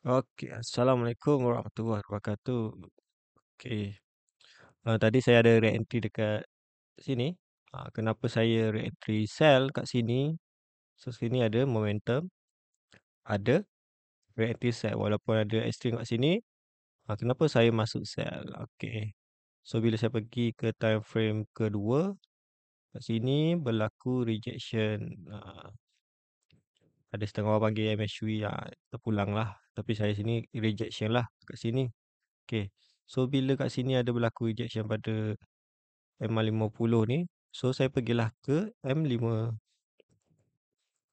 Okey, Assalamualaikum warahmatullahi wabarakatuh. Okey, tadi saya ada re-entry dekat sini. Kenapa saya re-entry sell kat sini? So, sini ada momentum, ada re-entry sell walaupun ada extreme kat sini. Kenapa saya masuk sell? Okey. So, bila saya pergi ke time frame kedua, kat sini berlaku rejection. Ada setengah orang panggil MHV, terpulang lah. Tapi saya sini rejection lah kat sini. Okey. So, bila kat sini ada berlaku rejection pada M50 ni, so saya pergilah ke M5.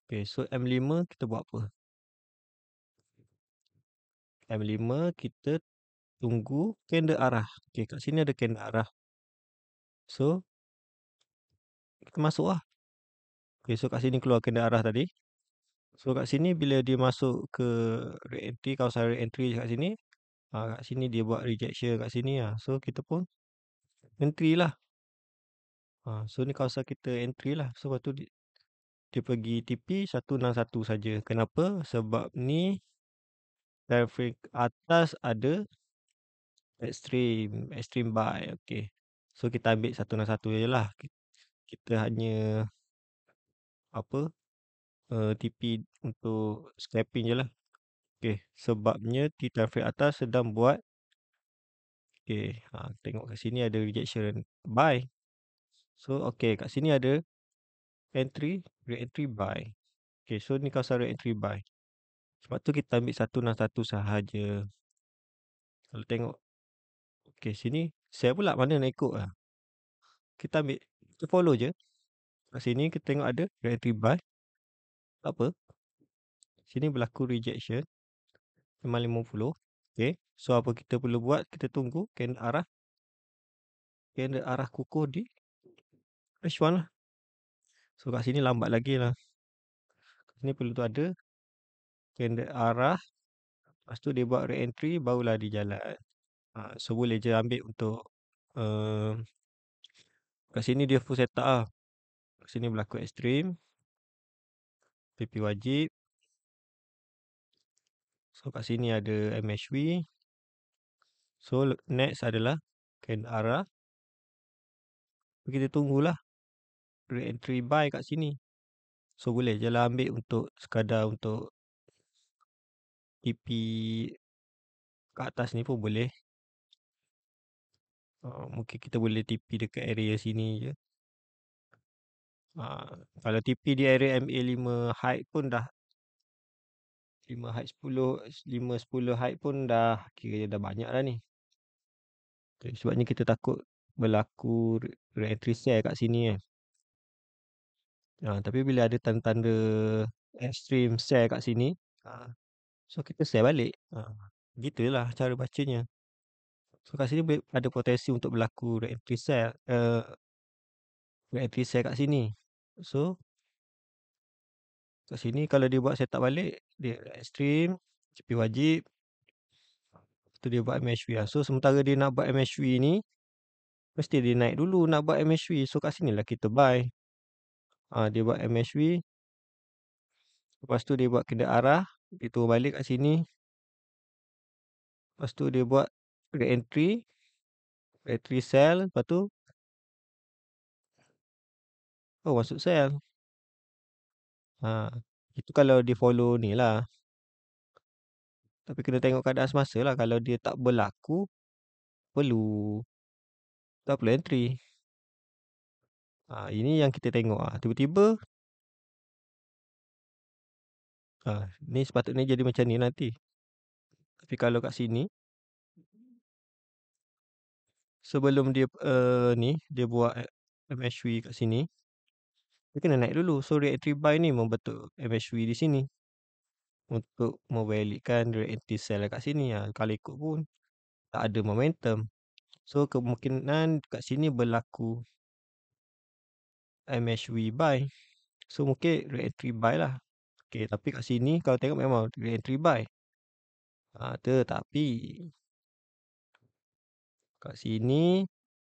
Okey, so M5 kita buat apa? M5 kita tunggu candle arah. Okey, kat sini ada candle arah. So, kita masuk lah. Okey, so kat sini keluar candle arah tadi. So, kat sini bila dia masuk ke re-entry, kawasan re-entry kat sini, kat sini dia buat rejection kat sini lah. So, kita pun entry lah. So, ni kawasan kita entry lah. So, lepas tu dia pergi TP 161 saja. Kenapa? Sebab ni time frame atas ada extreme buy. Okey. So, kita ambil 161 je lah. Kita hanya apa? TP untuk scalping je lah. Okey, sebabnya di time frame atas sedang buat. Okey, tengok kat sini ada rejection buy. So, okey, kat sini ada entry, re-entry buy. Okey, so ni kawasan re-entry buy. Sebab tu kita ambil 161 sahaja. Kalau tengok, okey, sini saya pula mana nak ikut lah. Kita ambil, kita follow je. Kat sini kita tengok ada re-entry buy. Tak apa. Sini berlaku rejection. Memang 50. Okey. So, apa kita perlu buat? Kita tunggu candle arah. Candle arah kukuh di H1 lah. So, kat sini lambat lagi lah. Kat sini perlu tu ada candle arah. Lepas tu dia buat re-entry, barulah dia jalan. So, boleh je ambil untuk kat sini dia full setup lah. Kat sini berlaku extreme. PP wajib. So, kat sini ada MHV. So, next adalah candle arah. Kita tunggulah re-entry buy kat sini. So, boleh je lah ambil untuk sekadar untuk TP kat atas ni pun boleh. Mungkin kita boleh TP dekat area sini je. Kalau TP di area MA5 height pun dah 5 height 10, 5 10 height pun dah kira dah banyak dah ni. Sebabnya kita takut berlaku re-entry sell kat sini kan. Tapi bila ada tanda-tanda extreme sell kat sini, so kita sell balik. Gitulah cara bacanya. So, kat sini ada potensi untuk berlaku re-entry sell. Re-entry sell kat sini. So, kat sini kalau dia buat setup balik, dia extreme, CP wajib. Tu dia buat MHV lah. So, sementara dia nak buat MHV ni, mesti dia naik dulu nak buat MHV. So, kat sinilah kita buy. Dia buat MHV. Lepas tu dia buat kena arah. Dia turun balik kat sini. Lepas tu dia buat re-entry. Re-entry sell. Lepas tu, masuk sell. Itu kalau dia follow ni lah. Tapi kena tengok keadaan semasa lah. Kalau dia tak berlaku, perlu tak perlu entry. Ini yang kita tengok. Tiba-tiba, ni sepatutnya jadi macam ni nanti. Tapi kalau kat sini, sebelum dia dia buat MHV kat sini, dia kena naik dulu. So, re-entry buy ni membentuk MHV di sini untuk memvalidkan re-entry sell kat sini. Kalau ikut pun tak ada momentum. So, kemungkinan kat sini berlaku MHV buy. So, mungkin re-entry buy lah. Okay, tapi kat sini kalau tengok memang re-entry buy. Tetapi kat sini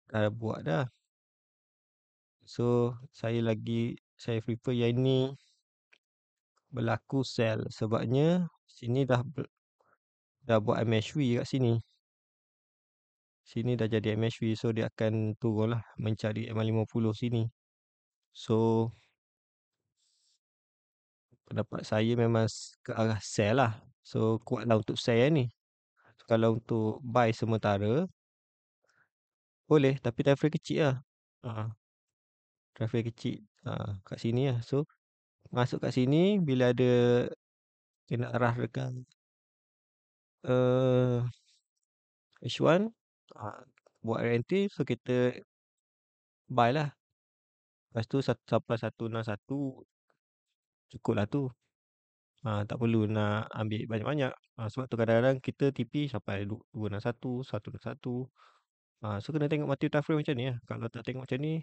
dah buat dah. So, saya prefer yang ni berlaku sell. Sebabnya sini dah dah buat MHV kat sini. Sini dah jadi MHV, so dia akan turun lah mencari M50 sini. So pendapat saya memang ke arah sell lah. So kuatlah untuk sell ni. Kalau untuk buy sementara boleh, tapi time frame kecil lah. Time frame kecil kat sini lah. So masuk kat sini bila ada kena arah dekat H1, buat entry, so kita buy lah. Lepas tu sampai 161 cukup lah tu. Tak perlu nak ambil banyak-banyak. Sebab tu kadang-kadang kita TP sampai 261, 161. So kena tengok mata time frame macam ni lah. Kalau tak tengok macam ni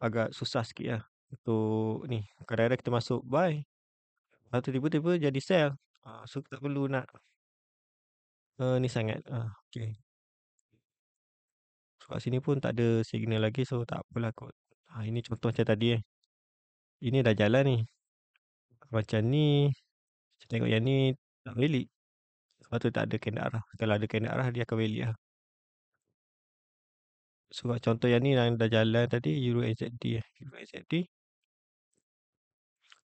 agak susah sikit lah untuk ni. Kadang-kadang kita masuk buy, lepas tu tiba-tiba jadi sell. So tak perlu nak ni sangat. Okay. So kat sini pun tak ada signal lagi, so tak apalah kot. Ini contoh macam tadi Ini dah jalan ni. Macam ni, saya tengok yang ni tak valid. Sebab tu tak ada candle arah. Kalau ada candle arah, dia akan valid lah. So kat contoh yang ni yang dah jalan tadi, Euro NZD. Euro NZD.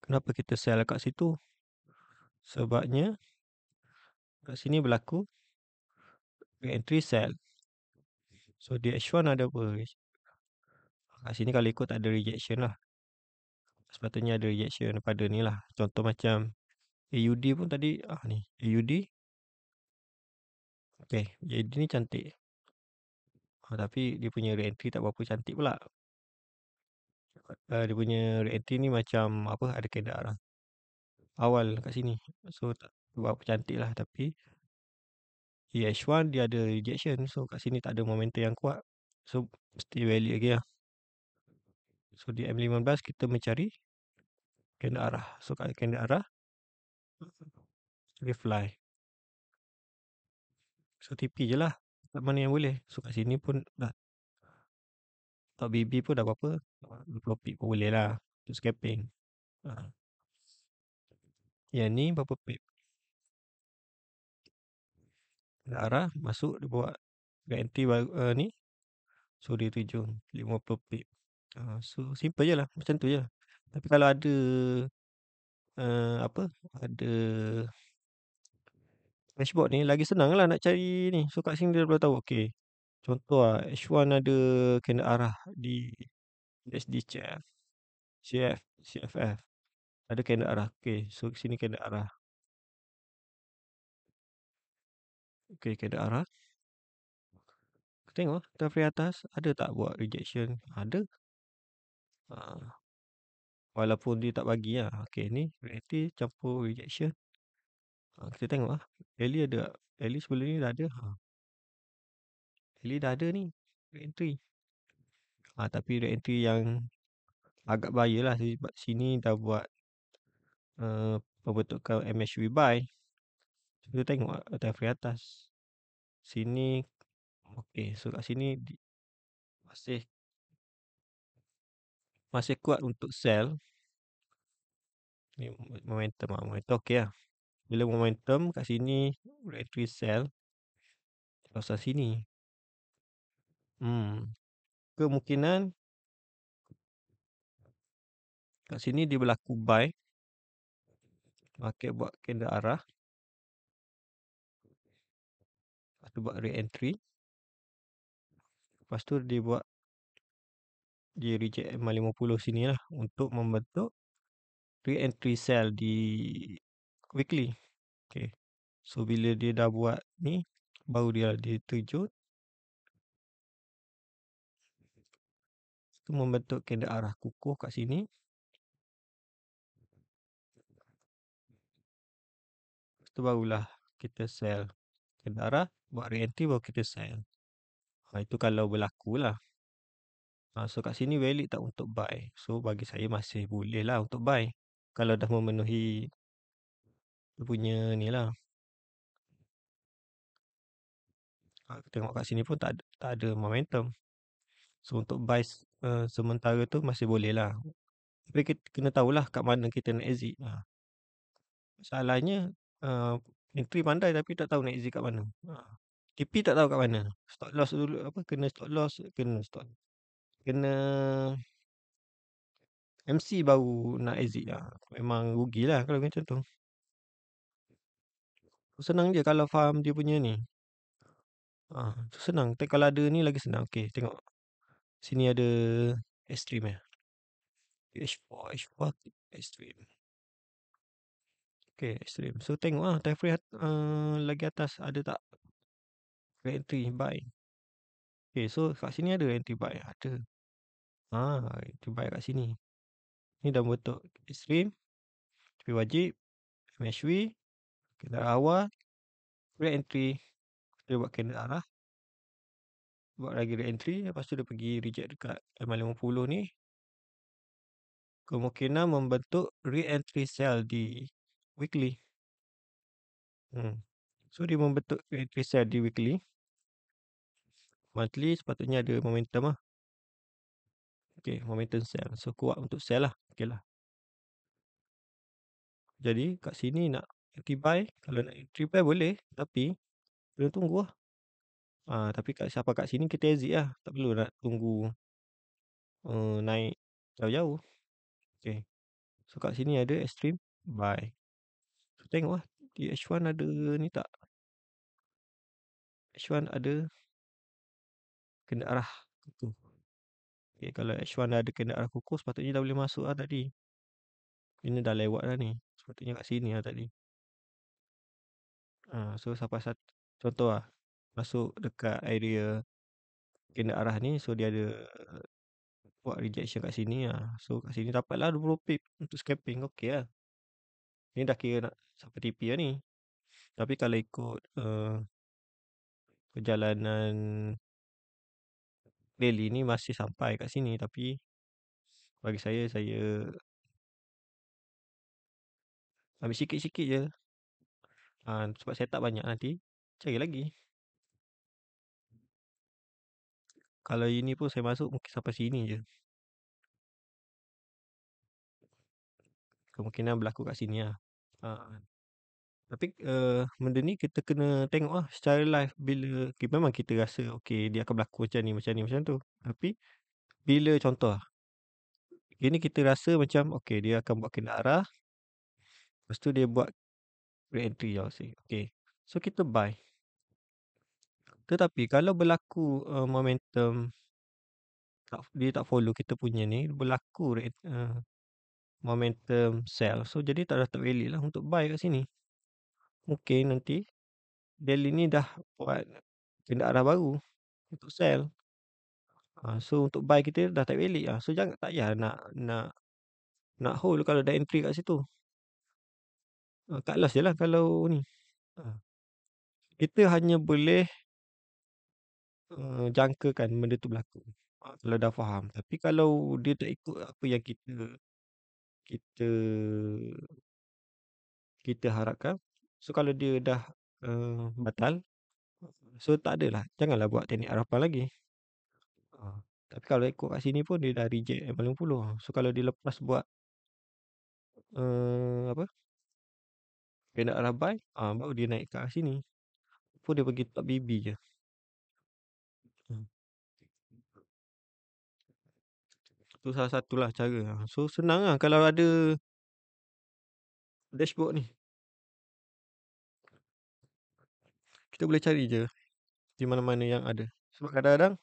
Kenapa kita sell kat situ? Sebabnya kat sini berlaku entry sell. So di H1 ada apa? Kat sini kalau ikut tak ada rejection lah. Sepatutnya ada rejection pada ni lah. Contoh macam AUD pun tadi ni AUD. Okay, AUD ni cantik. Tapi dia punya re-entry tak berapa cantik pula. Dia punya re-entry ni macam apa, ada candle arah awal kat sini. So tak berapa cantik lah. Tapi H1 dia ada rejection. So kat sini tak ada momentum yang kuat. So mesti valid lagi lah. So di M15 kita mencari candle arah. So kat candle arah dia fly. So TP je lah. Tak mana yang boleh. So kat sini pun dah top BB pun dah berapa, 20 pip pun boleh lah untuk scalping. Yang ni berapa pip? Candle arah masuk dia buat entry ni. So dia tuju 50 pip. So simple je lah. Macam tu je. Tapi kalau ada ada dashboard ni lagi senang lah nak cari ni. So kat sini dia boleh tahu. Okay, contoh H1 ada candle arah di USD CFF ada candle arah. Okay, so sini candle arah. Okay, candle arah. Tengok time frame atas ada tak buat rejection. Ada. Walaupun dia tak bagi lah. Okay, ni reactive campur rejection. Kita tengok lah. Daily ada tak? Daily sebelum ni dah ada. Daily dah ada ni re-entry. Tapi re-entry yang agak bahaya lah. Sebab sini dah buat pembentukan MHV buy. Kita tengok time frame atas. Sini okay, so kat sini masih kuat untuk sell. Ni momentum momentum okey lah. Bila momentum kat sini re-entry sell kawasan sini. Kemungkinan kat sini dia berlaku buy. Market buat candle arah. Lepas tu buat re-entry. Lepas tu dia reject M50 sini lah untuk membentuk re-entry sell di weekly. Okay. So bila dia dah buat ni, baru dia terjun. Itu membentuk candle arah kukuh kat sini. Itu barulah kita sell. Candle arah, buat re-entry baru kita sell. Itu kalau berlaku lah. So kat sini valid tak untuk buy? So bagi saya masih boleh lah untuk buy. Kalau dah memenuhi dia punya ni lah. Tengok kat sini pun tak ada momentum. So untuk buy sementara tu masih boleh lah. Tapi kita kena tahulah kat mana kita nak exit. Masalahnya Entry pandai tapi tak tahu nak exit kat mana. TP tak tahu kat mana. Stop loss dulu apa, kena stop loss, kena MC baru nak exit. Memang rugilah kalau macam tu. Senang je kalau faham dia punya ni. Senang. Kalau ada ni lagi senang. Okey, tengok. Sini ada extreme H4, H4 extreme. Okey, extreme. So tengok time frame lagi atas ada tak entry buy. Okey, so kat sini ada entry buy. Ada. Entry buy kat sini. Ni dah bentuk extreme. Tapi wajib. MHV. Kendaraan awal. Re-entry. Dia buat candle arah. Buat lagi re-entry. Lepas tu dia pergi reject dekat MA50 ni. Kemungkinan membentuk re-entry sell di weekly. So dia membentuk re-entry sell di weekly. Monthly sepatutnya ada momentum lah. Okay, momentum sell. So kuat untuk sell lah. Okay lah. Jadi kat sini nak entry buy. Kalau nak entry buy boleh. Tapi kena tunggu lah. Tapi siapa kat sini kita exit lah. Tak perlu nak tunggu naik jauh-jauh. Okay. So kat sini ada extreme buy. So, tengok lah. Di H1 ada ni tak? H1 ada kena arah kukuh. Okay, kalau H1 ada kena arah kukuh, sepatutnya dah boleh masuk lah tadi. Ini dah lewat lah ni. Sepatutnya kat sini lah tadi. So sampai contoh lah. Masuk dekat area kena arah ni. So dia ada buat rejection kat sini lah. So kat sini dapatlah 20 pip untuk scalping. Okay lah. Ni dah kira nak sampai TP lah ni. Tapi kalau ikut perjalanan daily ni masih sampai kat sini. Tapi bagi saya ambil sikit-sikit je. Sebab saya tak banyak nanti. Cari lagi. Kalau ini pun saya masuk mungkin sampai sini je. Kemungkinan berlaku kat sini lah. Tapi benda ni kita kena tengok lah secara live. Bila memang kita rasa okay, dia akan berlaku macam ni, macam tu. Tapi bila contoh lah. Ini kita rasa macam okay, dia akan buat kena arah. Lepas tu dia buat re-entry. Okay. So kita buy. Tetapi kalau berlaku momentum, dia tak follow kita punya ni, berlaku momentum sell. So jadi tak valid lah untuk buy kat sini. Mungkin nanti daily ni dah buat kena arah baru untuk sell. So untuk buy kita dah tak valid lah. So jangan, tak payah nak hold kalau dah entry kat situ. Cut loss je lah kalau ni. Kita hanya boleh jangkakan benda tu berlaku. Kalau dah faham. Tapi kalau dia tak ikut apa yang kita kita harapkan. So kalau dia dah batal, so tak adalah. Janganlah buat teknik harapan lagi. Tapi kalau ikut kat sini pun dia dah reject M50. So kalau dia lepas buat apa, kena arah buy, baru dia naik kat sini. Pun dia pergi top BB je. Tu salah satulah cara. So senang lah kalau ada dashboard ni. Kita boleh cari je di mana-mana yang ada. Sebab kadang-kadang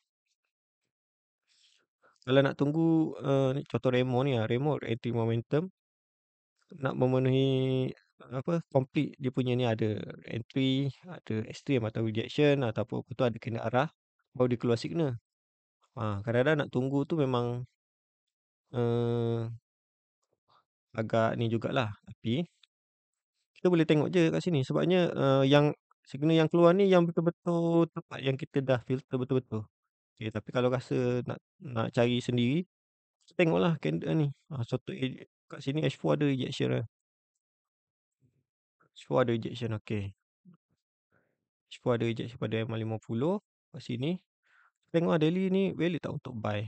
kalau nak tunggu ni contoh Remo ni lah. Remo entry momentum nak memenuhi apa, complete dia punya ni ada entry, ada extreme atau rejection ataupun apa tu ada kena arah, baru dia keluar signal. Kadang-kadang nak tunggu tu memang agak ni jugalah. Tapi kita boleh tengok je kat sini. Sebabnya yang signal yang keluar ni yang betul-betul tepat, yang kita dah filter betul-betul. Okay, tapi kalau rasa nak cari sendiri, tengoklah candle ni. Contoh kat sini H4 ada rejection lah. H4 ada rejection, okay. H4 ada rejection pada M50. Kat sini tengok daily ni valid tak untuk buy.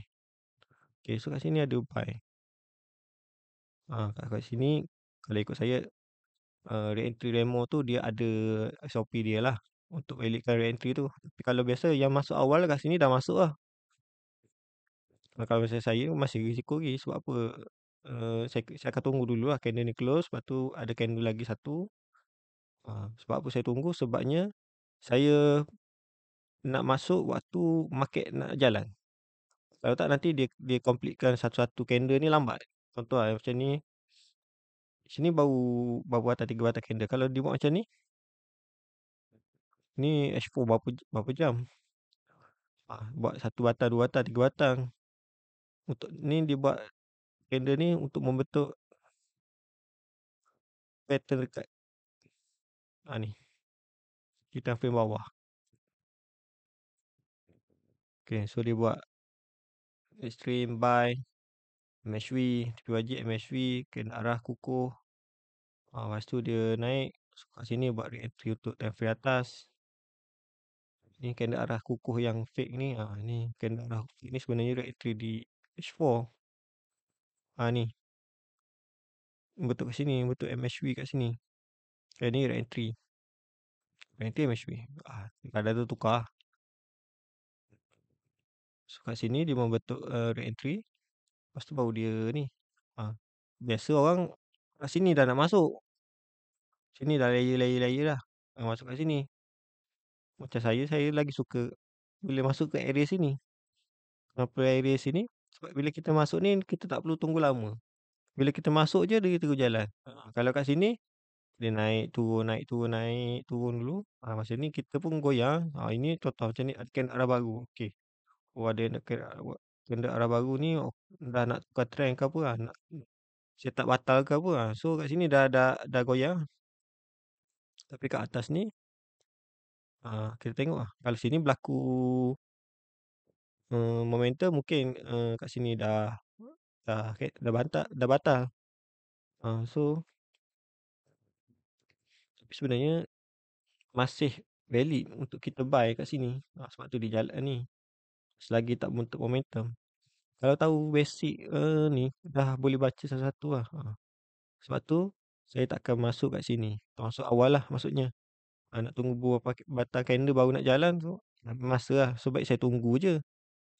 Okay, so kat sini ada buy. Kat sini kalau ikut saya re-entry remo tu dia ada SOP dia lah untuk elitkan re-entry tu. Tapi kalau biasa yang masuk awal kat sini dah masuk lah. Kalau macam saya masih risiko lagi sebab apa? Saya akan tunggu dulu lah candle ni close, lepas tu ada candle lagi satu. Sebab apa saya tunggu? Sebabnya saya nak masuk waktu market nak jalan. Kalau tak nanti dia completekan satu-satu candle ni lambat. Contoh lah macam ni, sini baru baru atas 3 batang candle. Kalau dia buat macam ni H4 berapa jam? Buat satu batang, dua batang, tiga batang. Untuk ni dia buat candle ni untuk membentuk pattern dekat ni kita frame bawah. Okay, so dia buat extreme buy, MHV, TPYJ, MHV, kena arah kukuh. Lepas tu dia naik, so kat sini buat re-entry untuk time frame atas. Ni kena arah kukuh yang fake ni. Ni kena arah fake ni sebenarnya re-entry di H4. Ni bentuk kat sini, bentuk MHV kat sini. Ni re-entry. Re-entry MHV. Ada tu tukar. So kat sini dia membentuk re-entry. Lepas tu baru dia ni. Biasa orang kat sini dah nak masuk. Sini dah layer dah. Masuk kat sini. Macam saya lagi suka bila masuk ke area sini. Kenapa area sini? Sebab bila kita masuk ni, kita tak perlu tunggu lama. Bila kita masuk je, dia terus jalan. Kalau kat sini, dia naik turun, naik turun dulu. Masa ni kita pun goyang. Ini contoh macam ni, ada arah baru. Okey. Ada kena arah baru ni, dah nak tukar trend ke apa lah. Nak set up batal ke apa lah. So kat sini dah goyang. Tapi kat atas ni, kita tengok lah. Kalau sini berlaku momentum mungkin kat sini dah batal. So tapi sebenarnya masih valid untuk kita buy kat sini. Sebab tu dia jalan ni. Selagi tak bentuk momentum. Kalau tahu basic ni dah boleh baca satu-satu lah. Sebab tu saya takkan masuk kat sini. Masuk awal lah maksudnya. Nak tunggu beberapa batang candle baru nak jalan tu masa lah. So baik saya tunggu je.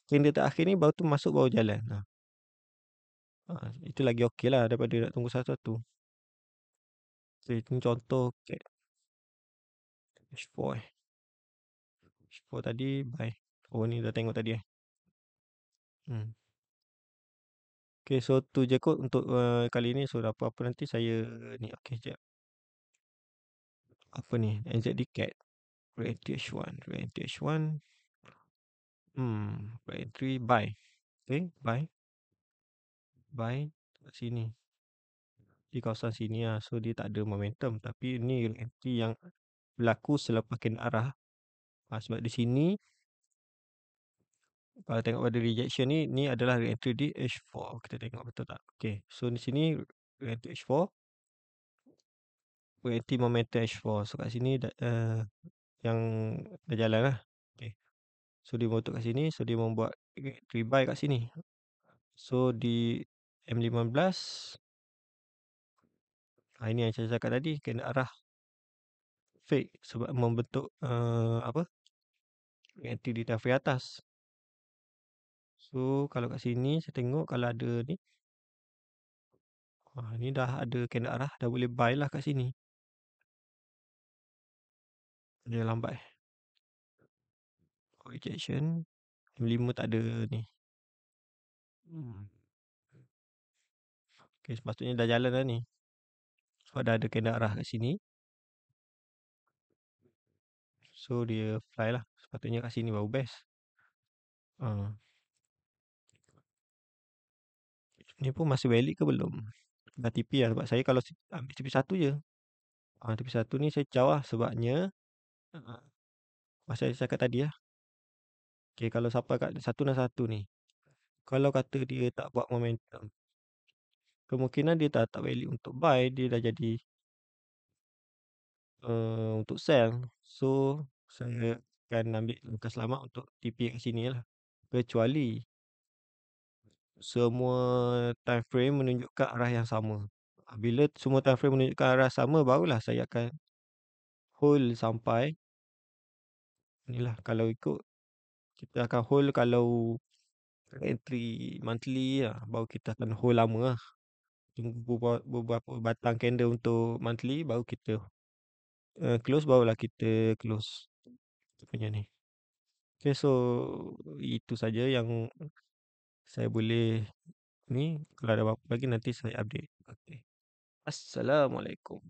Candle terakhir ni baru tu masuk baru jalan. Itu lagi okey lah daripada nak tunggu satu-satu. So, ini contoh H4 H4 tadi buy. Ni dah tengok tadi Hmm. Okay, so tu je kot untuk kali ni. So apa-apa nanti saya ni. Okay, sekejap. Apa ni? NZD CAT. Reentry H1. Reentry H1. Reentry buy. Okay, buy. Buy kat sini. Di kawasan sini lah. So dia tak ada momentum. Tapi ni reentry yang berlaku selepas kena arah. Sebab di sini kalau tengok pada rejection ni adalah reentry di H4. Kita tengok betul tak? Okay, so di sini reentry H4. Reentry momentum H4. So kat sini yang dah jalan lah. Okay. So dia bentuk kat sini. So dia membuat rebuy kat sini. So di M15. Ini yang saya cakap tadi. Kena arah fake. Sebab membentuk reentry di tafri atas. So kalau kat sini saya tengok kalau ada ni. Ni dah ada kena arah. Dah boleh buy lah kat sini. Dia lambat rejection. M5 tak ada ni. Okay, sepatutnya dah jalan dah ni. Sebab dah ada kena arah kat sini. So dia fly lah. Sepatutnya kat sini baru best. Ni pun masih valid ke belum? Dah TP lah. Sebab saya kalau ambil TP1 je. TP1 ni saya caw lah. Sebabnya masa saya cakap tadi lah. Okay, kalau sampai kat 161 ni. Kalau kata dia tak buat momentum. Kemungkinan dia tak valid untuk buy. Dia dah jadi untuk sell. So saya akan ambil langkah selamat untuk TP kat sini lah. Kecuali semua time frame menunjukkan arah yang sama. Bila semua time frame menunjukkan arah sama, barulah saya akan hold sampai inilah, kalau ikut kita akan hold kalau entry monthly lah, baru kita akan hold lama lah. Tunggu beberapa batang candle untuk monthly, baru kita close, barulah kita close kita punya ni. Okay, so itu saja yang saya boleh ni. Kalau ada apa-apa lagi nanti saya update. Okay. Assalamualaikum.